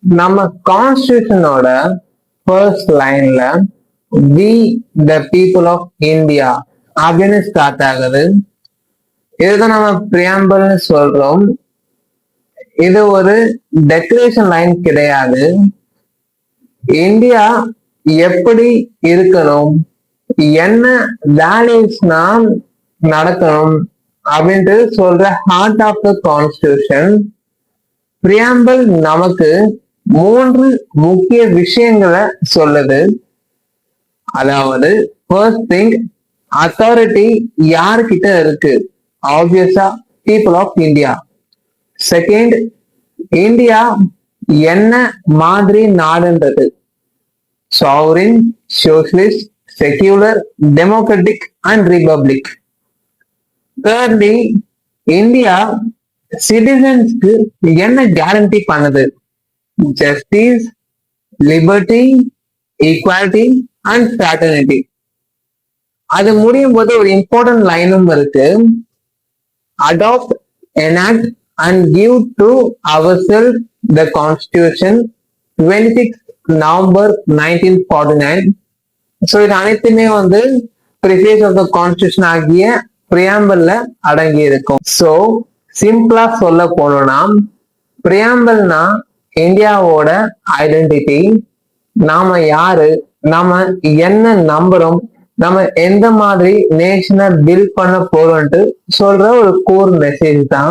நம்ம கான்ஸ்டியூஷனோட ஃபர்ஸ்ட் லைன்ல we the people of India அப்படின்னு ஸ்டார்ட் ஆகுது. இதுதான் நம்ம பிரியாம்பிள்னு சொல்றோம். இது ஒரு டெக்கரேஷன் லைன் கிடையாது. இந்தியா எப்படி இருக்கணும், என்ன வேல்யூஸ்னா நடக்கணும் அப்படின்ட்டு சொல்ற heart of the constitution. Preamble நமக்கு 3 முக்கிய விஷயங்களை சொல்லுது. அதாவது ஃபர்ஸ்ட் திங், அத்தாரிட்டி யார்கிட்ட இருக்கு? Obviously people of India. Second, India என்ன மாதிரி நாடுன்றது? Sovereign, socialist, secular, democratic and republic. Thirdly, India சிட்டிசன்ஸ்க்கு என்ன கேரண்டி பண்ணுது? Justice, liberty, equality and fraternity. அது முடியும் போது ஒரு இம்பார்ட்டன்ட் லைனும் இருக்கு. Adopt, enact and give to ourselves the constitution 26 November 1949. So இது அனைத்துமே ப்ரிஃபேஸ் ஆஃப் த கான்ஸ்டியூஷன் ஆகிய பிரியாம்பிள்ல அடங்கி இருக்கும். ஸோ சிம்பிளா சொல்ல போனோம்னா, பிரியாம்பிள்னா இந்தியாவோட ஐடென்டிட்டி. நாம யாரு, நாம என்ன நம்புறோம், நம்ம எந்த மாதிரி நேஷனை பில்ட் பண்ண போறோம்ட்டு சொல்ற ஒரு கோர் மெசேஜ் தான்.